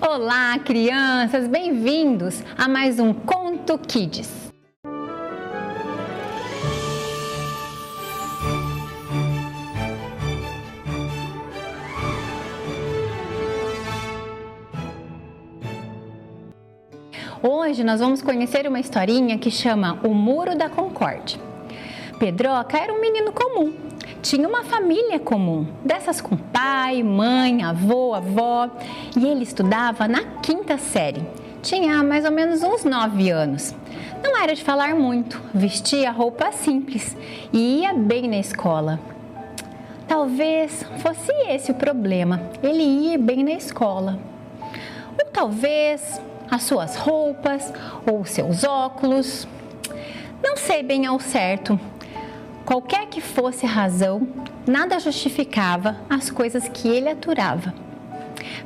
Olá, crianças! Bem-vindos a mais um Conto Kids. Hoje nós vamos conhecer uma historinha que chama O Muro da Concórdia. Pedroca era um menino comum, tinha uma família comum, dessas com pai, mãe, avô, avó, e ele estudava na 5ª série. Tinha mais ou menos uns 9 anos. Não era de falar muito, vestia roupa simples e ia bem na escola. Talvez fosse esse o problema, ele ir bem na escola. Ou talvez as suas roupas ou seus óculos. Não sei bem ao certo. Qualquer que fosse a razão, nada justificava as coisas que ele aturava.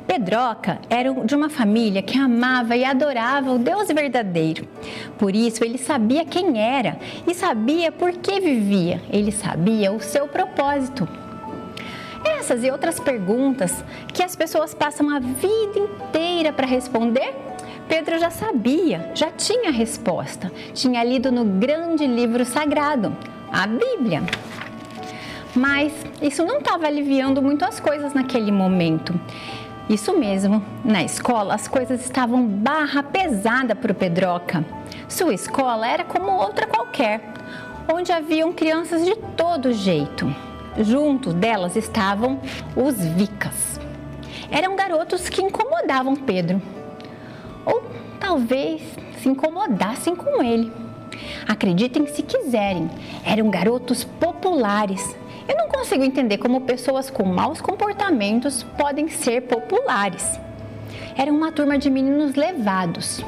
Pedroca era de uma família que amava e adorava o Deus verdadeiro. Por isso, ele sabia quem era e sabia por que vivia. Ele sabia o seu propósito. Essas e outras perguntas que as pessoas passam a vida inteira para responder, Pedro já sabia, já tinha a resposta. Tinha lido no grande livro sagrado, a Bíblia. Mas isso não estava aliviando muito as coisas naquele momento. Isso mesmo, na escola as coisas estavam barra pesada para o Pedroca. Sua escola era como outra qualquer, onde haviam crianças de todo jeito. Junto delas estavam os vicas. Eram garotos que incomodavam Pedro. Ou talvez se incomodassem com ele. Acreditem se quiserem, eram garotos populares. Eu não consigo entender como pessoas com maus comportamentos podem ser populares. Era uma turma de meninos levados,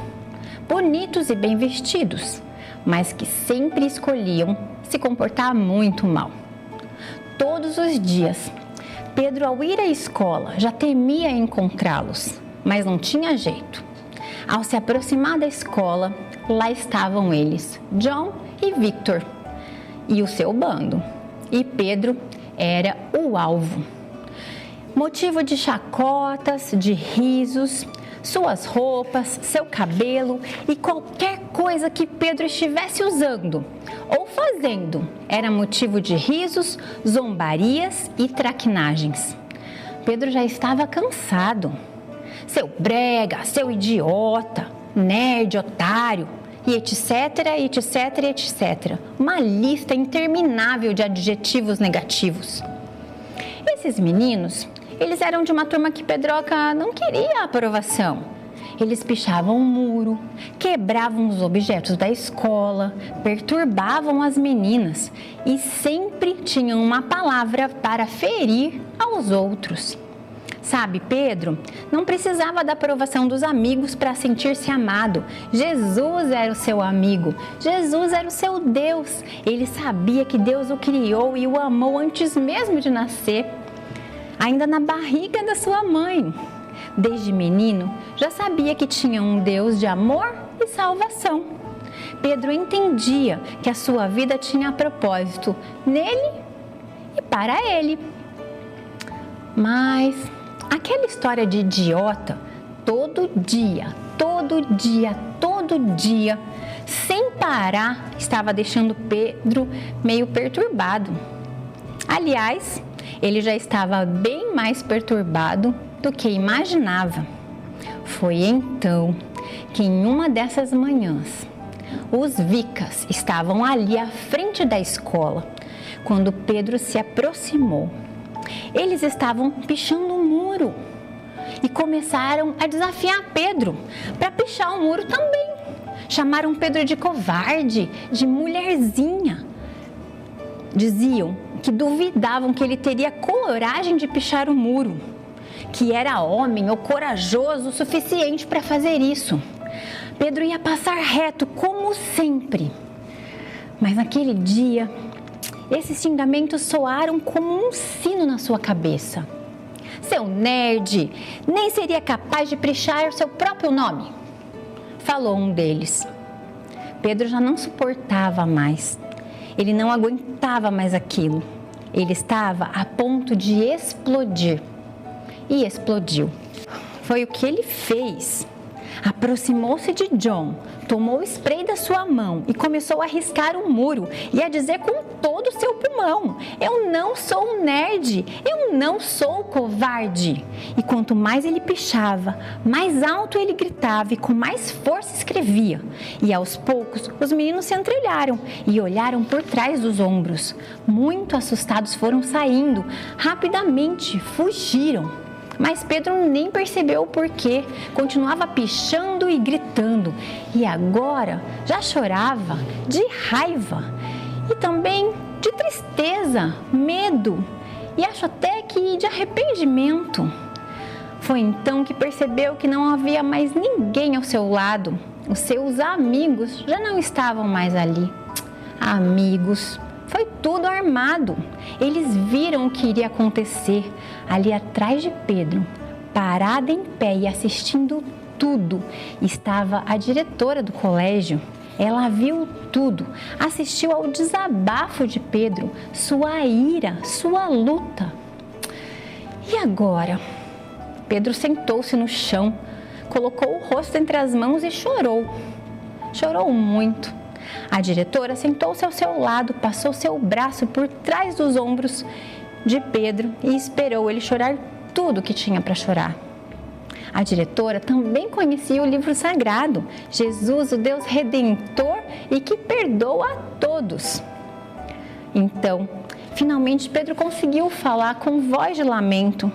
bonitos e bem vestidos, mas que sempre escolhiam se comportar muito mal. Todos os dias, Pedro, ao ir à escola, já temia encontrá-los, mas não tinha jeito. Ao se aproximar da escola, lá estavam eles, John e Victor, e o seu bando. E Pedro era o alvo. Motivo de chacotas, de risos, suas roupas, seu cabelo e qualquer coisa que Pedro estivesse usando ou fazendo era motivo de risos, zombarias e traquinagens. Pedro já estava cansado. Seu brega, seu idiota, nerd, otário, e etc, etc, etc. Uma lista interminável de adjetivos negativos. Esses meninos, eles eram de uma turma que Pedroca não queria aprovação. Eles pichavam o muro, quebravam os objetos da escola, perturbavam as meninas e sempre tinham uma palavra para ferir aos outros. Sabe, Pedro não precisava da aprovação dos amigos para sentir-se amado. Jesus era o seu amigo, Jesus era o seu Deus. Ele sabia que Deus o criou e o amou antes mesmo de nascer, ainda na barriga da sua mãe. Desde menino, já sabia que tinha um Deus de amor e salvação. Pedro entendia que a sua vida tinha propósito nele e para ele. Mas aquela história de idiota, todo dia, sem parar, estava deixando Pedro meio perturbado. Aliás, ele já estava bem mais perturbado do que imaginava. Foi então que em uma dessas manhãs, os vicas estavam ali à frente da escola, quando Pedro se aproximou. Eles estavam pichando o muro e começaram a desafiar Pedro para pichar o muro também. Chamaram Pedro de covarde, de mulherzinha. Diziam que duvidavam que ele teria coragem de pichar o muro, que era homem ou corajoso o suficiente para fazer isso. Pedro ia passar reto, como sempre. Mas naquele dia, esses xingamentos soaram como um sino na sua cabeça. Seu nerd, nem seria capaz de pichar o seu próprio nome, falou um deles. Pedro já não suportava mais. Ele não aguentava mais aquilo. Ele estava a ponto de explodir. E explodiu. foi o que ele fez. Aproximou-se de John, tomou o spray da sua mão e começou a riscar o muro e a dizer com todo o seu pulmão: eu não sou um nerd, eu não sou covarde. E quanto mais ele pichava, mais alto ele gritava e com mais força escrevia. E aos poucos os meninos se entreolharam e olharam por trás dos ombros. Muito assustados foram saindo, rapidamente fugiram. Mas Pedro nem percebeu o porquê, continuava pichando e gritando. E agora já chorava de raiva e também de tristeza, medo e acho até que de arrependimento. Foi então que percebeu que não havia mais ninguém ao seu lado. Os seus amigos já não estavam mais ali. Amigos, foi tudo armado. Eles viram o que iria acontecer. Ali atrás de Pedro, parada em pé e assistindo tudo, estava a diretora do colégio. Ela viu tudo, assistiu ao desabafo de Pedro, sua ira, sua luta. E agora? Pedro sentou-se no chão, colocou o rosto entre as mãos e chorou. Chorou muito. A diretora sentou-se ao seu lado, passou seu braço por trás dos ombros de Pedro e esperou ele chorar tudo o que tinha para chorar. A diretora também conhecia o livro sagrado, Jesus, o Deus Redentor e que perdoa a todos. Então, finalmente Pedro conseguiu falar com voz de lamento.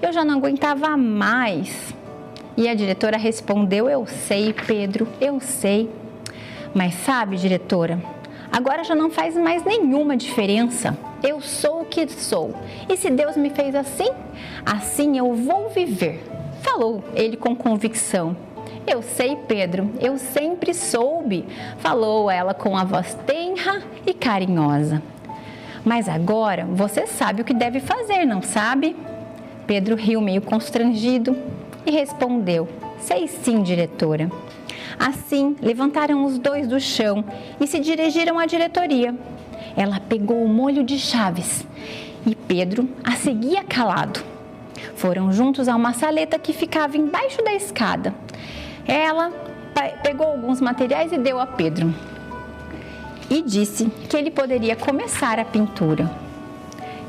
Eu já não aguentava mais. E a diretora respondeu: eu sei, Pedro, eu sei. Mas sabe, diretora, agora já não faz mais nenhuma diferença. Eu sou o que sou. E se Deus me fez assim, assim eu vou viver. Falou ele com convicção. Eu sei, Pedro, eu sempre soube. Falou ela com a voz tenra e carinhosa. Mas agora você sabe o que deve fazer, não sabe? Pedro riu meio constrangido e respondeu: sei sim, diretora. Assim, levantaram os dois do chão e se dirigiram à diretoria. Ela pegou o molho de chaves e Pedro a seguia calado. Foram juntos a uma saleta que ficava embaixo da escada. Ela pegou alguns materiais e deu a Pedro. E disse que ele poderia começar a pintura.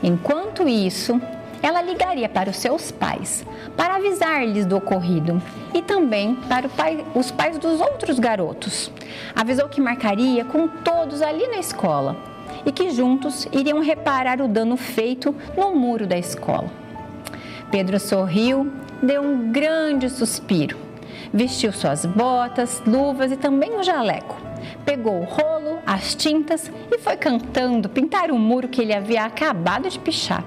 Enquanto isso, ela ligaria para os seus pais, para avisar-lhes do ocorrido e também para os pais dos outros garotos. Avisou que marcaria com todos ali na escola e que juntos iriam reparar o dano feito no muro da escola. Pedro sorriu, deu um grande suspiro, vestiu suas botas, luvas e também o jaleco. Pegou o rolo, as tintas e foi cantando pintar o muro que ele havia acabado de pichar.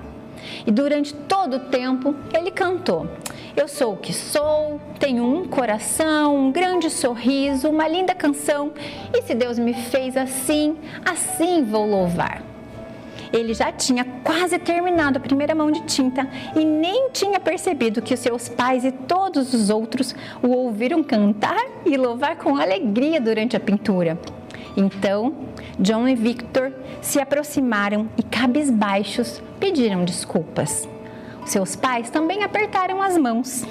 E durante todo o tempo ele cantou: eu sou o que sou, tenho um coração, um grande sorriso, uma linda canção. E se Deus me fez assim, assim vou louvar. Ele já tinha quase terminado a primeira mão de tinta e nem tinha percebido que os seus pais e todos os outros o ouviram cantar e louvar com alegria durante a pintura. Então, John e Victor se aproximaram e, cabisbaixos, pediram desculpas. Seus pais também apertaram as mãos.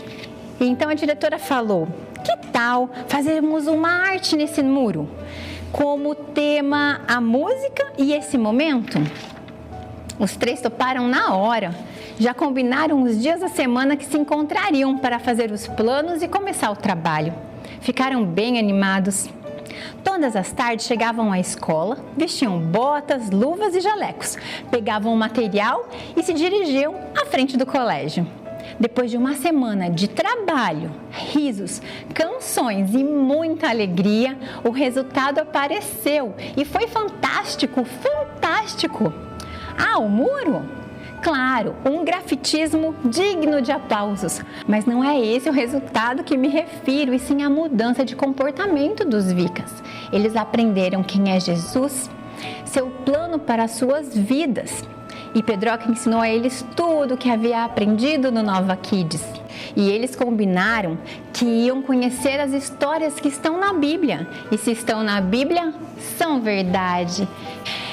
E então a diretora falou: que tal fazermos uma arte nesse muro? Como tema a música e esse momento? Os três toparam na hora. Já combinaram os dias da semana que se encontrariam para fazer os planos e começar o trabalho. Ficaram bem animados. Todas as tardes chegavam à escola, vestiam botas, luvas e jalecos, pegavam o material e se dirigiam à frente do colégio. Depois de uma semana de trabalho, risos, canções e muita alegria, o resultado apareceu e foi fantástico, fantástico! Ah, o muro? Claro, um grafitismo digno de aplausos, mas não é esse o resultado que me refiro, e sim a mudança de comportamento dos vicas. Eles aprenderam quem é Jesus, seu plano para as suas vidas. E Pedroca ensinou a eles tudo o que havia aprendido no Nova Kids. E eles combinaram que iam conhecer as histórias que estão na Bíblia. E se estão na Bíblia, são verdade.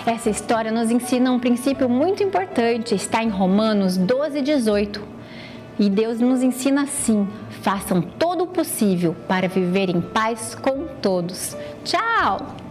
Essa história nos ensina um princípio muito importante, está em Romanos 12:18. E Deus nos ensina assim: façam todo o possível para viver em paz com todos. Tchau!